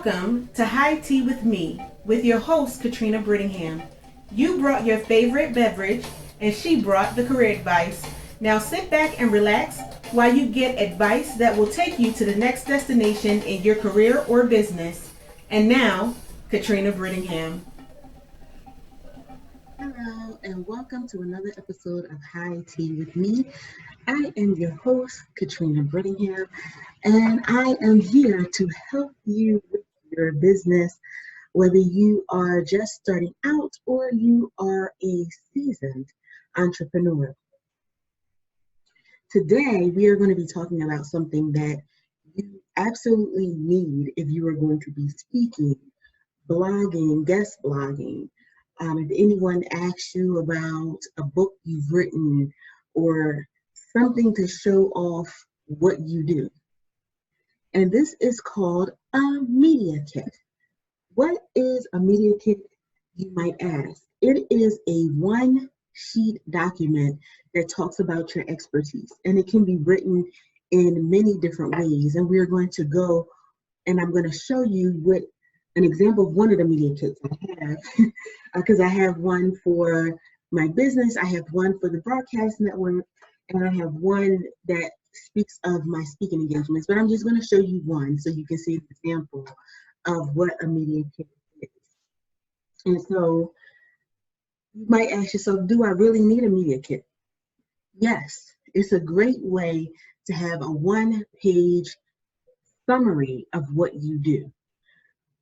Welcome to High Tea with Me, with your host, Katrina Brittingham. You brought your favorite beverage, and she brought the career advice. Now sit back and relax while you get advice that will take you to the next destination in your career or business. And now, Katrina Brittingham. Hello, and welcome to another episode of High Tea with Me. I am your host, Katrina Brittingham, and I am here to help you with your business, whether you are just starting out or you are a seasoned entrepreneur. Today, we are going to be talking about something that you absolutely need if you are going to be speaking, blogging, guest blogging. If anyone asks you about a book you've written or something to show off what you do. And this is called a media kit. What is a media kit, you might ask? It is a one-sheet document that talks about your expertise, and it can be written in many different ways. And we're going to go, and I'm going to show you what an example of one of the media kits I have, because I have one for my business, I have one for the broadcast network, and I have one that speaks of my speaking engagements. But I'm just going to show you one so you can see an example of what a media kit is. And so you might ask yourself, do I really need a media kit? Yes, it's a great way to have a one-page summary of what you do.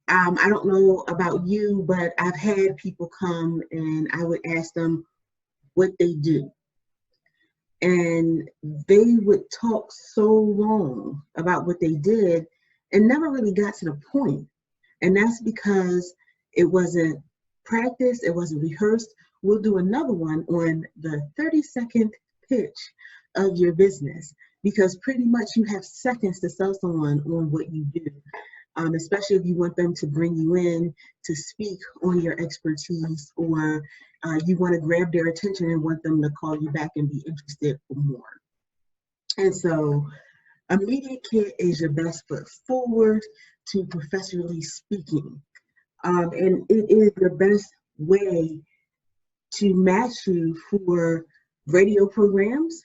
I don't know about you, but I've had people come and I would ask them what they do. And they would talk so long about what they did and never really got to the point. And that's because it wasn't practiced, it wasn't rehearsed. We'll do another one on the 30-second pitch of your business, because pretty much you have seconds to sell someone on what you do. Especially if you want them to bring you in to speak on your expertise, or you want to grab their attention and want them to call you back and be interested for more. And so a media kit is your best foot forward to professionally speaking. And it is the best way to match you for radio programs,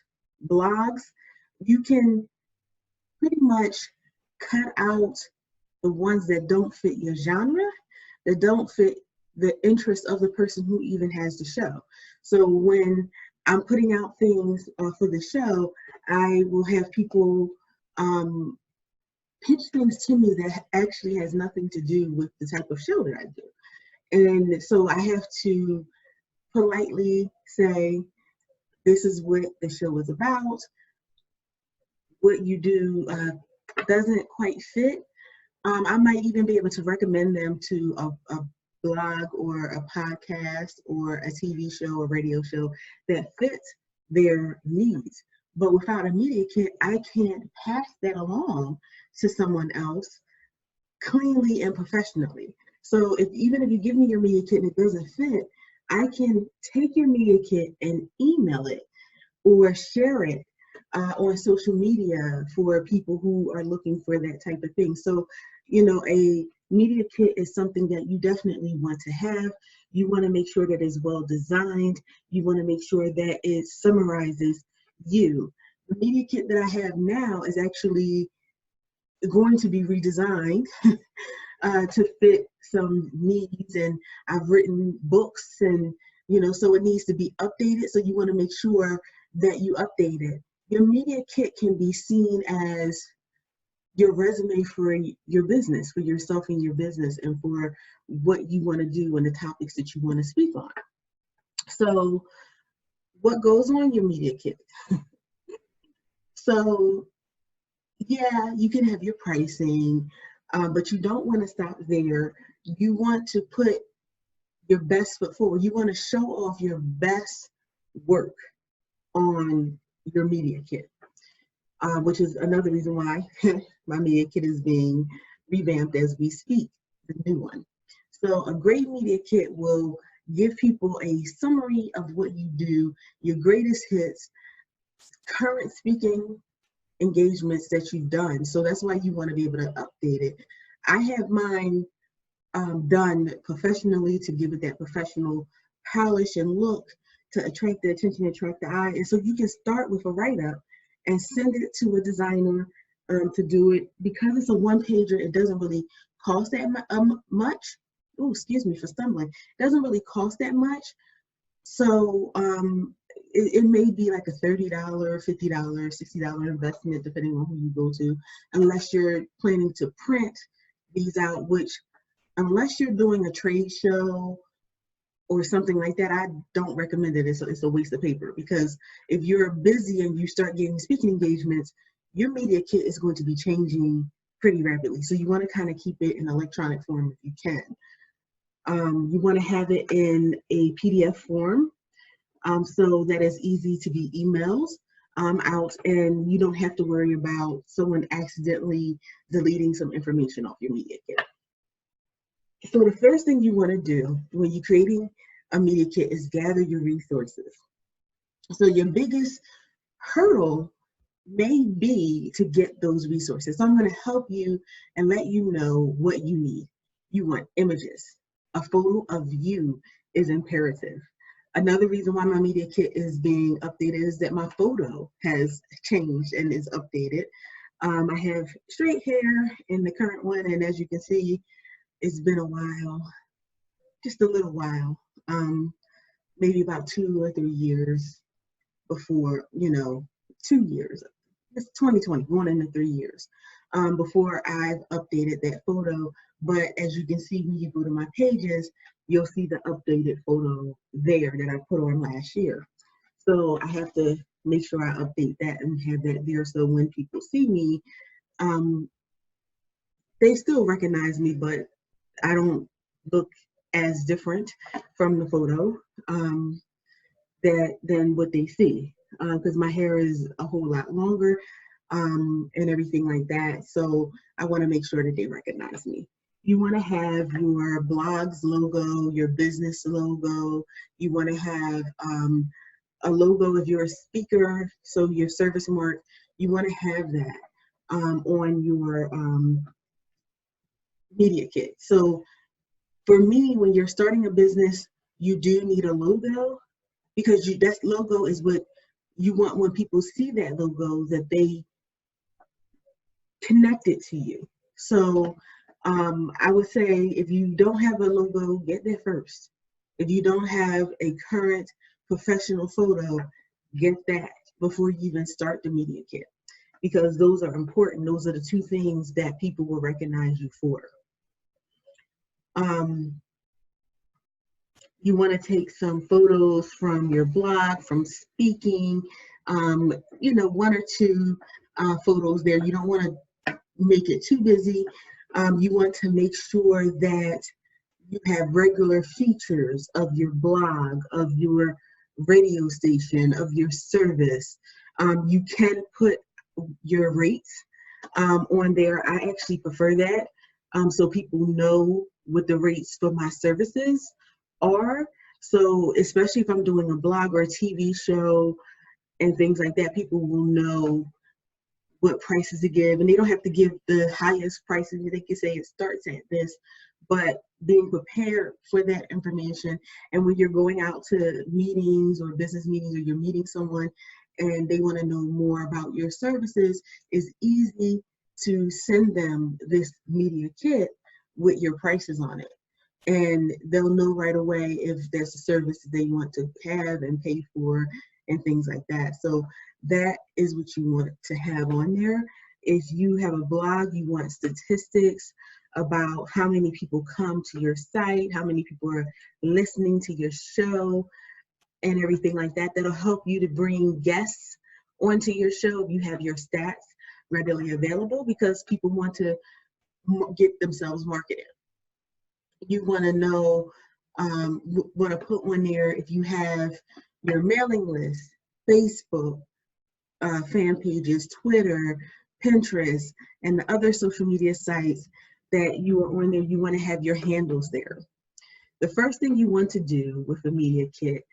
blogs. You can pretty much cut out the ones that don't fit your genre, that don't fit the interest of the person who even has the show. So when I'm putting out things for the show, I will have people pitch things to me that actually has nothing to do with the type of show that I do. And so I have to politely say, this is what the show is about. What you do doesn't quite fit. I might even be able to recommend them to a blog or a podcast or a TV show or radio show that fits their needs. But without a media kit, I can't pass that along to someone else cleanly and professionally. So even if you give me your media kit and it doesn't fit, I can take your media kit and email it or share it on social media for people who are looking for that type of thing. So, a media kit is something that you definitely want to have. You want to make sure that it's well designed. You want to make sure that it summarizes you. The media kit that I have now is actually going to be redesigned to fit some needs, and I've written books, and so it needs to be updated. So you want to make sure that you update it. Your media kit can be seen as your resume for your business, for yourself and your business, and for what you want to do and the topics that you want to speak on. So what goes on your media kit? So yeah, you can have your pricing, but you don't want to stop there. You want to put your best foot forward. You want to show off your best work on your media kit, which is another reason why my media kit is being revamped as we speak, the new one. So a great media kit will give people a summary of what you do, your greatest hits, current speaking engagements that you've done. So that's why you want to be able to update it. I have mine done professionally to give it that professional polish and look to attract the attention, attract the eye. And so you can start with a write-up and send it to a designer to do it. Because it's a one-pager, it doesn't really cost that much. Oh, excuse me for stumbling. It doesn't really cost that much. So it may be like a $30, $50, $60 investment, depending on who you go to, unless you're planning to print these out, which unless you're doing a trade show or something like that, I don't recommend it. It's a waste of paper, because if you're busy and you start getting speaking engagements, your media kit is going to be changing pretty rapidly. So you want to kind of keep it in electronic form if you can. You want to have it in a PDF form so that it's easy to be emailed out, and you don't have to worry about someone accidentally deleting some information off your media kit. So the first thing you want to do when you're creating a media kit is gather your resources. So your biggest hurdle may be to get those resources. So I'm going to help you and let you know what you need. You want images. A photo of you is imperative. Another reason why my media kit is being updated is that my photo has changed and is updated. I have straight hair in the current one, and as you can see, it's been a while, just a little while, maybe about 2 or 3 years before, 2 years. It's 2020, going into 3 years, before I've updated that photo. But as you can see, when you go to my pages, you'll see the updated photo there that I put on last year. So I have to make sure I update that and have that there, so when people see me, they still recognize me, but I don't look as different from the photo than what they see, because my hair is a whole lot longer and everything like that. So I want to make sure that they recognize me. You want to have your blog's logo, your business logo. You want to have a logo if you're a speaker, so your service mark. You want to have that on your media kit. So for me, when you're starting a business, you do need a logo, because that logo is what you want when people see that logo, that they connect it to you. So I would say if you don't have a logo, get that first. If you don't have a current professional photo, get that before you even start the media kit, because those are important. Those are the two things that people will recognize you for. You want to take some photos from your blog, from speaking, 1 or 2 photos there. You don't want to make it too busy. You want to make sure that you have regular features of your blog, of your radio station, of your service. You can put your rates on there. I actually prefer that, so people know what the rates for my services are. So especially if I'm doing a blog or a TV show and things like that, people will know what prices to give, and they don't have to give the highest prices. They can say it starts at this, but being prepared for that information. And when you're going out to meetings or business meetings, or you're meeting someone and they want to know more about your services, it's easy to send them this media kit with your prices on it. And they'll know right away if there's a service they want to have and pay for and things like that. So that is what you want to have on there. If you have a blog, you want statistics about how many people come to your site, how many people are listening to your show, and everything like that. That'll help you to bring guests onto your show if you have your stats readily available, because people want to get themselves marketed. You want to know, want to put one there if you have your mailing list, Facebook, fan pages, Twitter, Pinterest, and the other social media sites that you are on there. You want to have your handles there. The first thing you want to do with a media kit,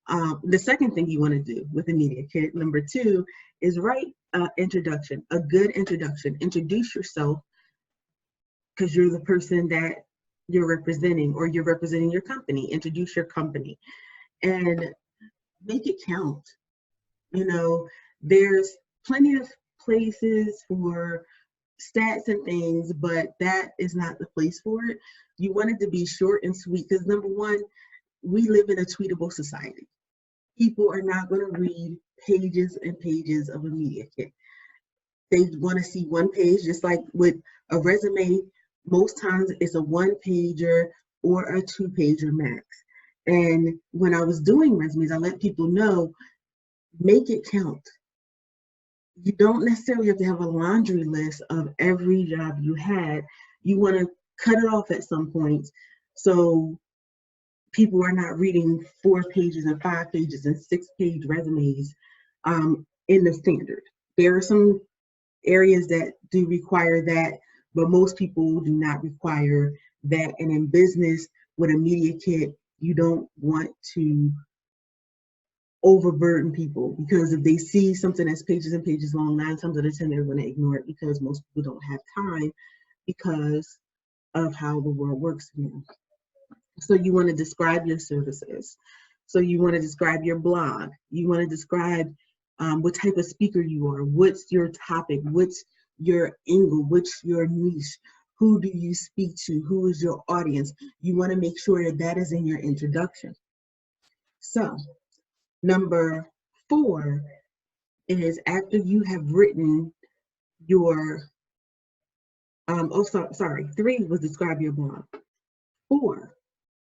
the second thing you want to do with a media kit, number 2, is write an introduction, a good introduction. Introduce yourself because you're the person that you're representing, or you're representing your company. Introduce your company and make it count. You know, there's plenty of places for stats and things, but that is not the place for it. You want it to be short and sweet because, number one, we live in a tweetable society. People are not going to read pages and pages of a media kit. They want to see one page, just like with a resume. Most times it's a one pager or a two pager max. And when I was doing resumes, I let people know, make it count. You don't necessarily have to have a laundry list of every job you had. You want to cut it off at some point so people are not reading 4 pages and 5 pages and 6-page resumes in the standard. There are some areas that do require that, but most people do not require that. And in business, with a media kit, you don't want to overburden people, because if they see something that's pages and pages long, 9 times out of 10 they're going to ignore it, because most people don't have time because of how the world works now. So you want to describe your services. So you want to describe your blog. You want to describe what type of speaker you are, what's your topic, what's your angle, what's your niche, who do you speak to, who is your audience. You want to make sure that that is in your introduction. So number 4 is, after you have written your, 3 was describe your blog. 4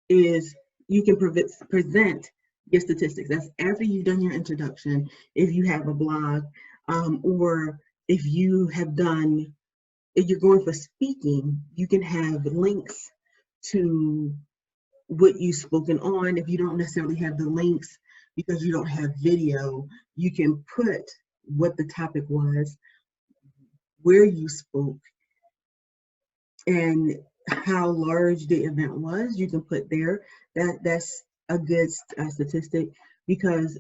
is you can present your statistics. That's after you've done your introduction. If you have a blog, or if you have done, if you're going for speaking, you can have links to what you've spoken on. If you don't necessarily have the links because you don't have video, you can put what the topic was, where you spoke, and how large the event was. You can put there. That's a good statistic, because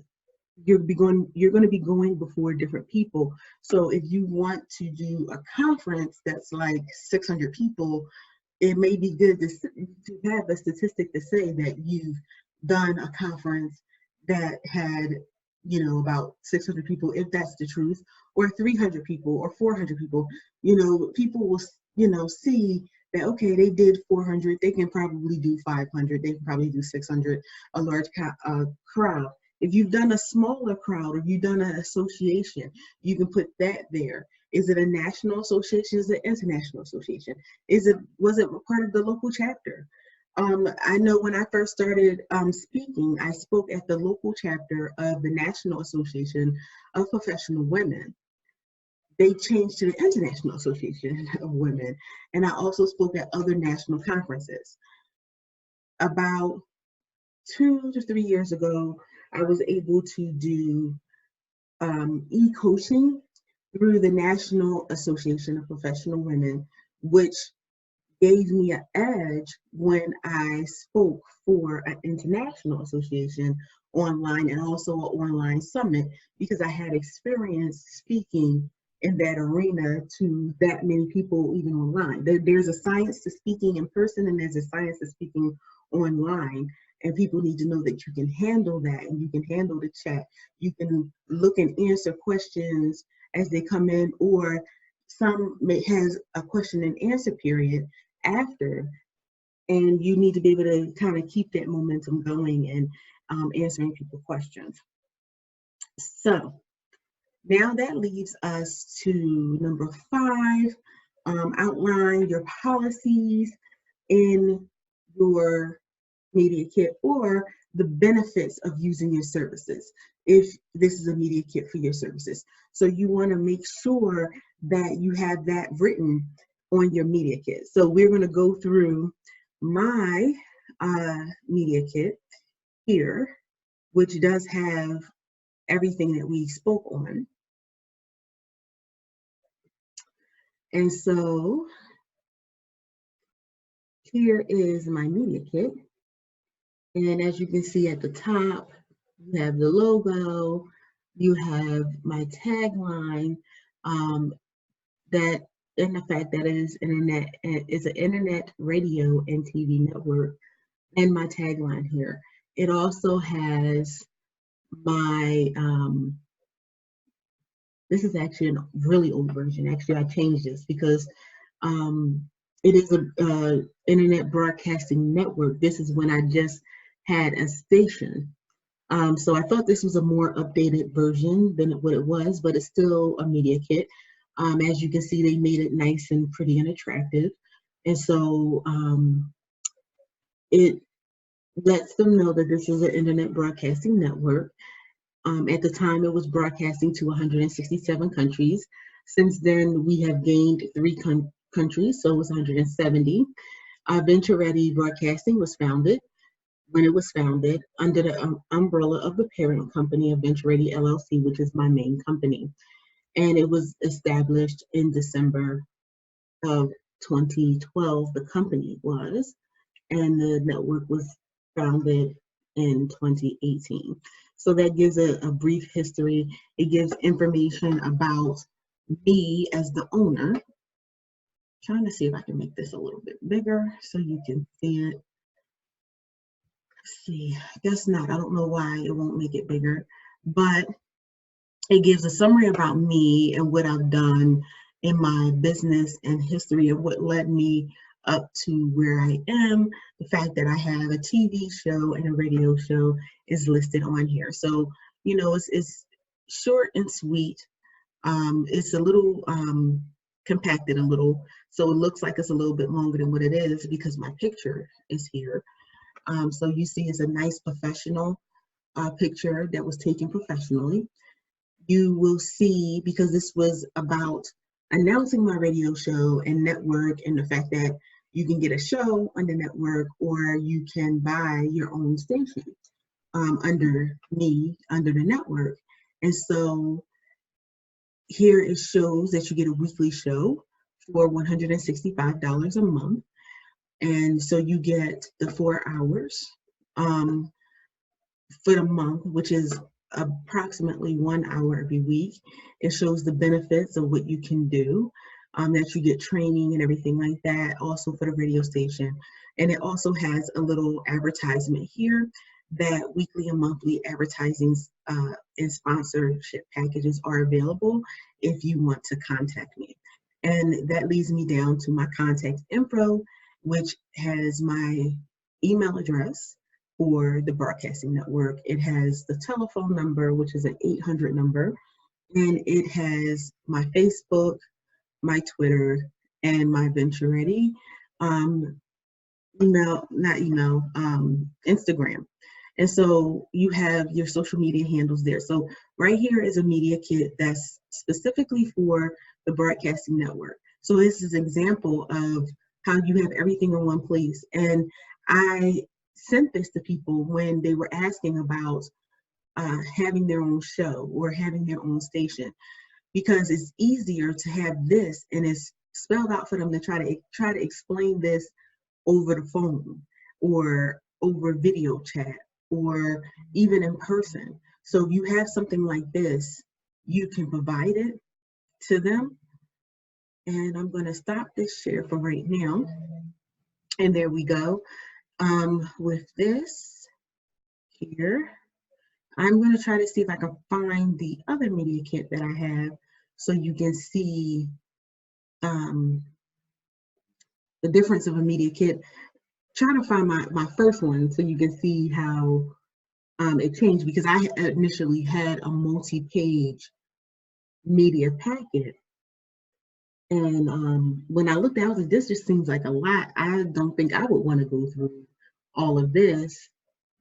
you're going to be going before different people. So if you want to do a conference that's like 600 people, it may be good to have a statistic to say that you've done a conference that had, about 600 people, if that's the truth, or 300 people or 400 people. People will, see that, okay, they did 400, they can probably do 500, they can probably do 600, a large crowd. If you've done a smaller crowd, or you've done an association, you can put that there. Is it a national association? Is it an international association? Was it part of the local chapter? I know when I first started speaking, I spoke at the local chapter of the National Association of Professional Women. They changed to the International Association of Women, and I also spoke at other national conferences. About 2 to 3 years ago, I was able to do e-coaching through the National Association of Professional Women, which gave me an edge when I spoke for an international association online, and also an online summit, because I had experience speaking in that arena to that many people, even online. There's a science to speaking in person, and there's a science to speaking online. And people need to know that you can handle that, and you can handle the chat. You can look and answer questions as they come in, or some has a question and answer period after, and you need to be able to kind of keep that momentum going and answering people's questions. So now that leaves us to number 5, outline your policies in your media kit, or the benefits of using your services, if this is a media kit for your services. So you want to make sure that you have that written on your media kit. So we're going to go through my media kit here, which does have everything that we spoke on. And so here is my media kit. And as you can see at the top, you have the logo, you have my tagline, that in the fact that it is an internet radio and TV network, and my tagline here. It also has my this is actually a really old version. Actually, I changed this because um, it is a internet broadcasting network. This is when I just had a station. So I thought this was a more updated version than what it was, but it's still a media kit. As you can see, they made it nice and pretty and attractive. And so it lets them know that this is an internet broadcasting network. At the time, it was broadcasting to 167 countries. Since then, we have gained three countries, so it was 170. Venture Ready Broadcasting was founded. When it was founded under the umbrella of the parent company of Venture Ready LLC, which is my main company. And it was established in December of 2012, the company was, and the network was founded in 2018. So that gives a brief history. It gives information about me as the owner. Trying to see if I can make this a little bit bigger so you can see it. Let's see, I guess not. I don't know why it won't make it bigger, but it gives a summary about me and what I've done in my business and history of what led me up to where I am. The fact that I have a TV show and a radio show is listed on here. So, you know, it's short and sweet. It's a little compacted a little, so it looks like it's a little bit longer than what it is because my picture is here. So you see it's a nice professional picture that was taken professionally. You will see, because this was about announcing my radio show and network and the fact that you can get a show on the network or you can buy your own station under me, under the network. And so here it shows that you get a weekly show for $165 a month. And so you get the 4 hours for the month, which is approximately 1 hour every week. It shows the benefits of what you can do, that you get training and everything like that, also for the radio station. And it also has a little advertisement here that weekly and monthly advertising and sponsorship packages are available if you want to contact me. And that leads me down to my contact info, which has my email address for the broadcasting network. It has the telephone number, which is an 800 number, and it has my Facebook, my Twitter, and my Venture Ready Instagram. And so you have your social media handles there. So right here is a media kit that's specifically for the broadcasting network. So this is an example of how you have everything in one place. And I sent this to people when they were asking about having their own show or having their own station, because it's easier to have this and it's spelled out for them to try to explain this over the phone or over video chat or even in person. So if you have something like this, you can provide it to them. And I'm going to stop this share for right now. And there we go. With this here, I'm going to try to see if I can find the other media kit that I have so you can see the difference of a media kit. Try to find my first one so you can see how it changed, because I initially had a multi-page media packet. And when I looked at it, I was like, this just seems like a lot. I don't think I would want to go through all of this,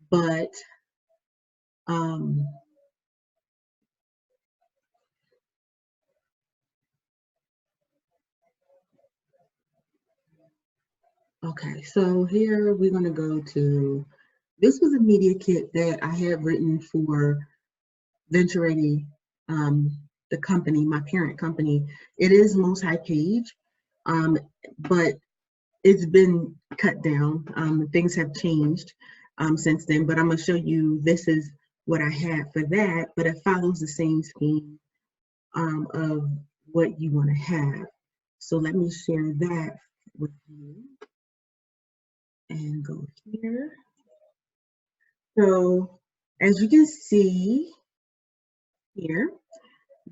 but okay, so here we're going to go to, this was a media kit that I had written for Venture Ready, the company, my parent company. It is multi-page, but it's been cut down. Things have changed since then, but I'm going to show you, this is what I had for that, but it follows the same scheme of what you want to have. So let me share that with you and go here. So as you can see here,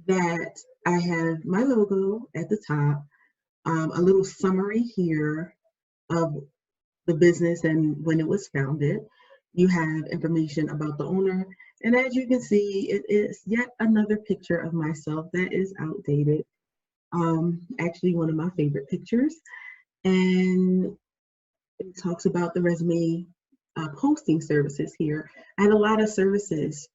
that I have my logo at the top, a little summary here of the business and when it was founded. You have information about the owner, and as you can see, it is yet another picture of myself that is outdated. Actually, one of my favorite pictures, and it talks about the resume posting services here. I had a lot of services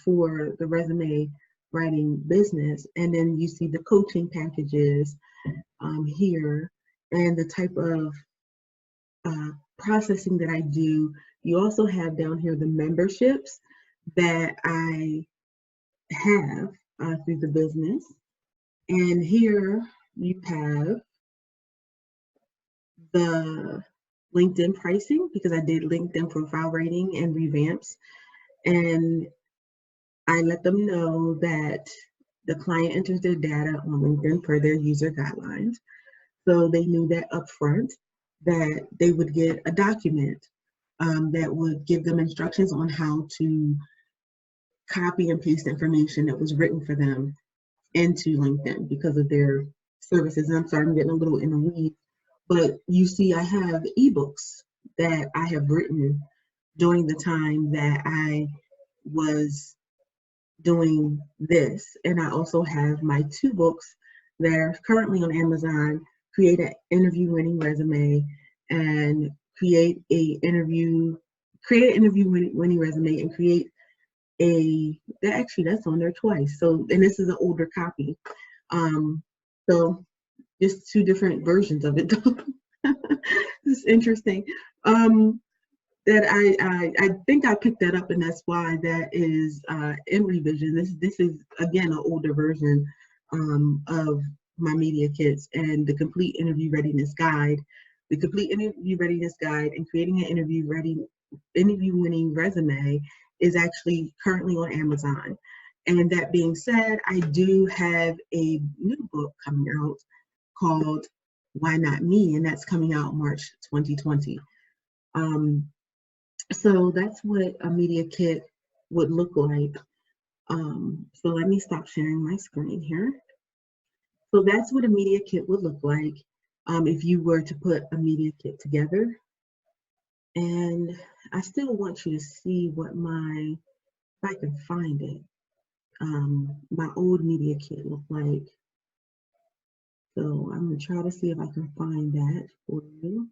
for the resume writing business, and then you see the coaching packages here and the type of processing that I do. You also have down here the memberships that I have through the business. And here you have the LinkedIn pricing, because I did LinkedIn profile rating and revamps. And I let them know that the client enters their data on LinkedIn per their user guidelines. So they knew that upfront that they would get a document that would give them instructions on how to copy and paste information that was written for them into LinkedIn because of their services. And I'm sorry, I'm getting a little in the weeds, but you see, I have ebooks that I have written during the time that I was doing this. And I also have my 2 books that are currently on Amazon, Create an Interview Winning Resume and Create an Interview Winning Resume and Create actually that's on there twice. So, and this is an older copy. So just 2 different versions of it. It's interesting. That I think I picked that up, and that's why that is in revision. This is again an older version of my media kits and the complete interview readiness guide. The complete interview readiness guide and creating an interview winning resume is actually currently on Amazon. And that being said, I do have a new book coming out called Why Not Me, and that's coming out March 2020. So that's what a media kit would look like. So let me stop sharing my screen here. So that's what a media kit would look like if you were to put a media kit together. And I still want you to see what if I can find it, my old media kit looked like. So I'm gonna try to see if I can find that for you.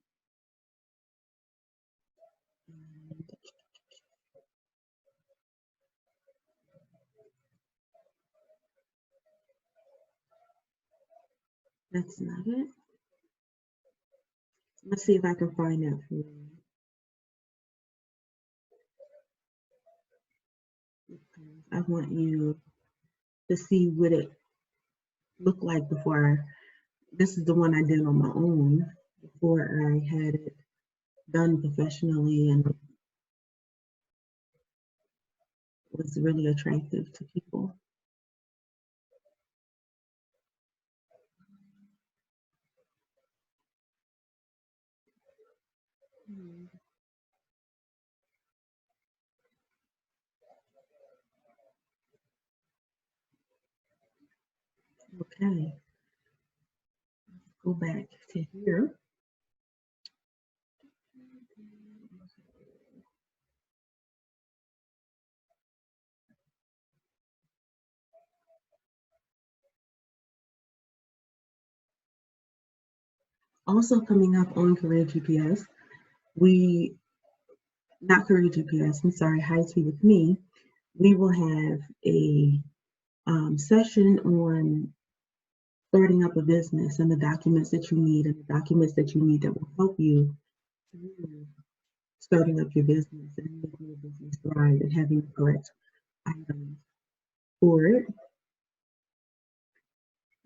That's not it. Let's see if I can find that for you. I want you to see what it looked like before. This is the one I did on my own before I had it done professionally and was really attractive to people. Okay, go back to here. Also coming up on Career GPS, not Career GPS, I'm sorry, High Tea with Me, we will have a session on starting up a business and the documents that you need that will help you through starting up your business and making your business thrive and having the correct items for it.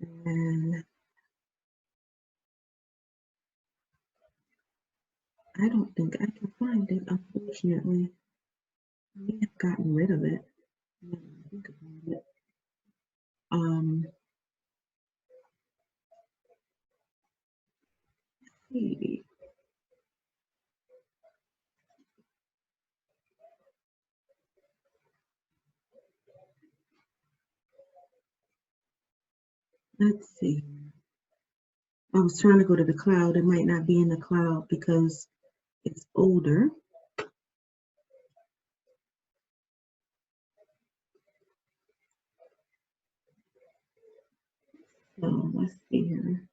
And I don't think I can find it, unfortunately. I may have gotten rid of it. Now that I think about it. Um, see. Let's see. I was trying to go to the cloud. It might not be in the cloud because it's older. So let's see here.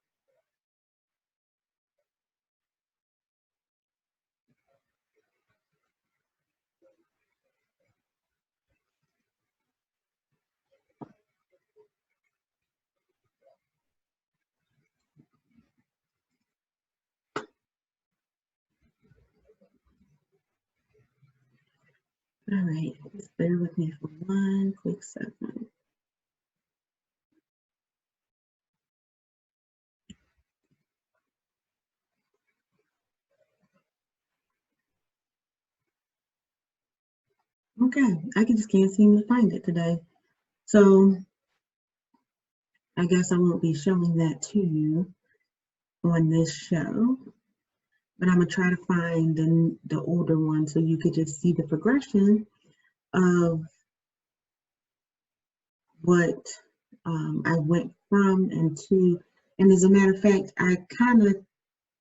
All right, just bear with me for one quick second. Okay, I just can't seem to find it today. So I guess I won't be showing that to you on this show, but I'm gonna try to find the older one so you could just see the progression of what I went from and to. And as a matter of fact, I kind of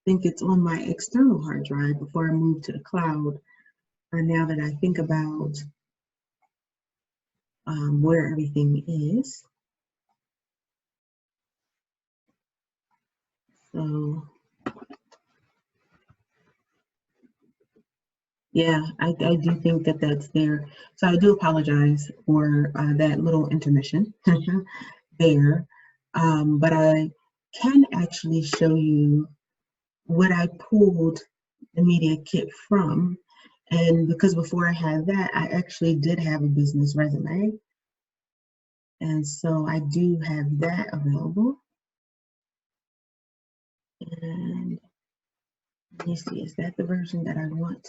think it's on my external hard drive before I move to the cloud. Now that I think about where everything is. So yeah, I do think that that's there. So I do apologize for that little intermission there. But I can actually show you what I pulled the media kit from. And because before I had that, I actually did have a business resume. And so I do have that available. And let me see, is that the version that I want?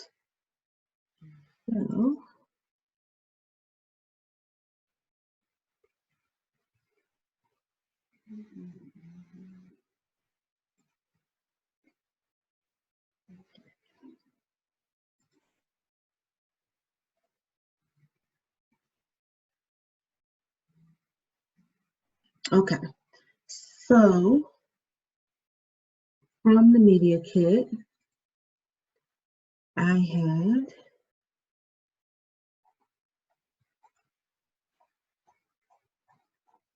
So, okay, so from the media kit, I had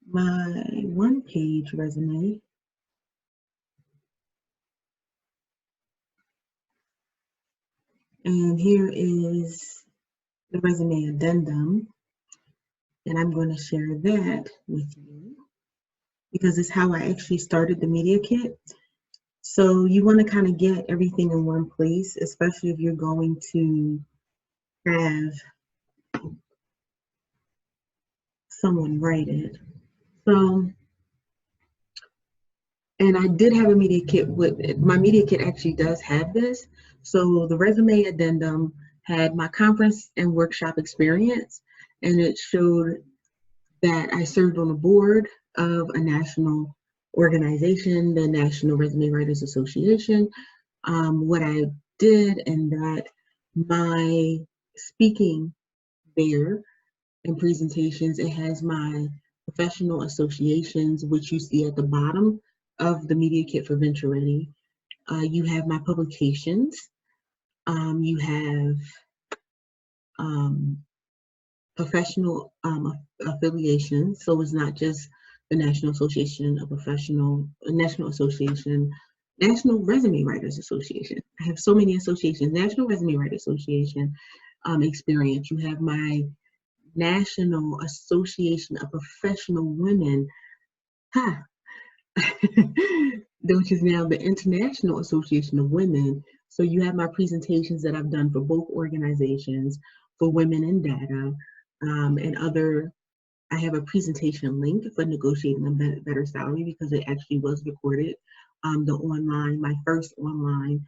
my one-page resume, and here is the resume addendum, and I'm going to share that with you because it's how I actually started the media kit. So you want to kind of get everything in one place, especially if you're going to have someone write it. So, and I did have a media kit with my media kit actually does have this. So the resume addendum had my conference and workshop experience, and it showed that I served on the board of a national organization, the National Resume Writers Association. What I did and that my speaking there in presentations, it has my professional associations, which you see at the bottom of the media kit for Venture Ready. You have my publications. You have professional affiliations. So it's not just the National Association of Professional, National Association, National Resume Writers Association. I have so many associations. National Resume Writers Association experience. You have my National Association of Professional Women, which is now the International Association of Women. So you have my presentations that I've done for both organizations, for women in data, and other. I have a presentation link for negotiating a better salary because it actually was recorded. My first online.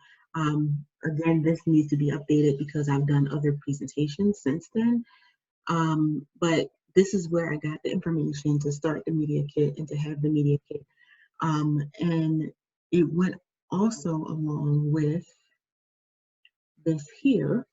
Again, this needs to be updated because I've done other presentations since then. But this is where I got the information to start the media kit and to have the media kit. And it went Also, along with this here,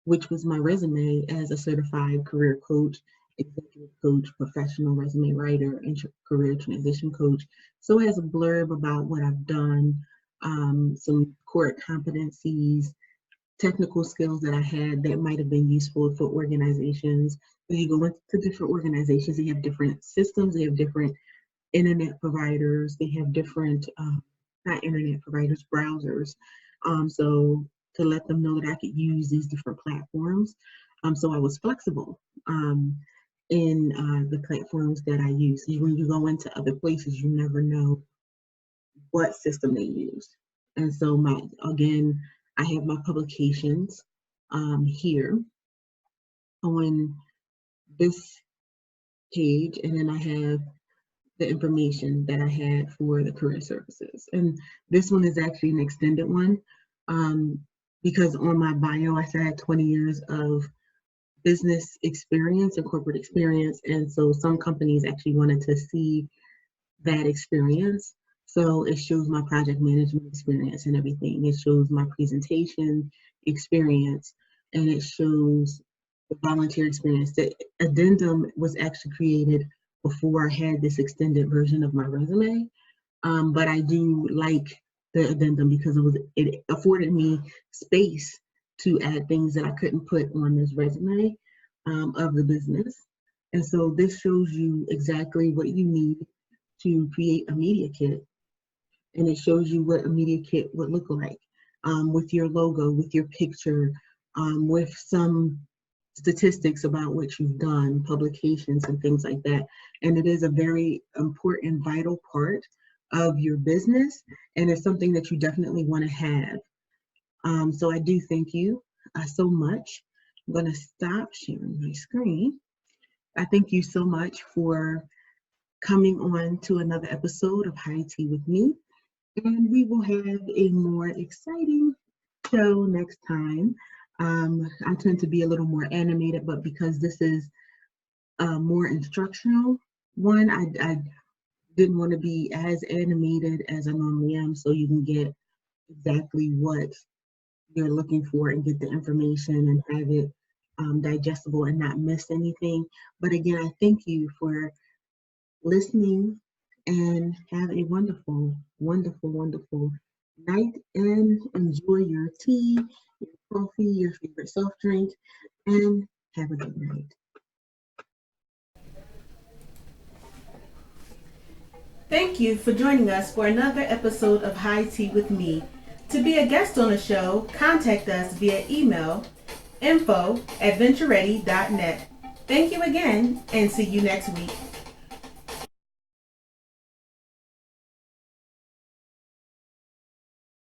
which was my resume as a certified career coach, executive coach, professional resume writer, and career transition coach. So it has a blurb about what I've done, some core competencies, technical skills that I had that might have been useful for organizations. When you go into different organizations, they have different systems, they have different internet providers, they have different, not internet providers, browsers. So to let them know that I could use these different platforms. So I was flexible in the platforms that I use. When you go into other places, you never know what system they use. And so again, I have my publications here on this page, and then I have the information that I had for the career services. And this one is actually an extended one because on my bio, I said I had 20 years of business experience and corporate experience. And so some companies actually wanted to see that experience. So it shows my project management experience and everything. It shows my presentation experience, and it shows the volunteer experience. The addendum was actually created before I had this extended version of my resume. But I do like the addendum because it afforded me space to add things that I couldn't put on this resume of the business. And so this shows you exactly what you need to create a media kit, and it shows you what a media kit would look like with your logo, with your picture, with some statistics about what you've done, publications and things like that. And it is a very important, vital part of your business, and it's something that you definitely want to have. So I do thank you so much. I'm going to stop sharing my screen. I thank you so much for coming on to another episode of High Tea with me. And we will have a more exciting show next time. I tend to be a little more animated, but because this is a more instructional one, I didn't want to be as animated as I normally am, so you can get exactly what you're looking for and get the information and have it digestible and not miss anything. But again, I thank you for listening, and have a wonderful, wonderful, wonderful night, and enjoy your tea, your coffee, your favorite soft drink, and have a good night. Thank you for joining us for another episode of High Tea with me. To be a guest on the show, contact us via email info@ventureready.net. Thank you again, and see you next week.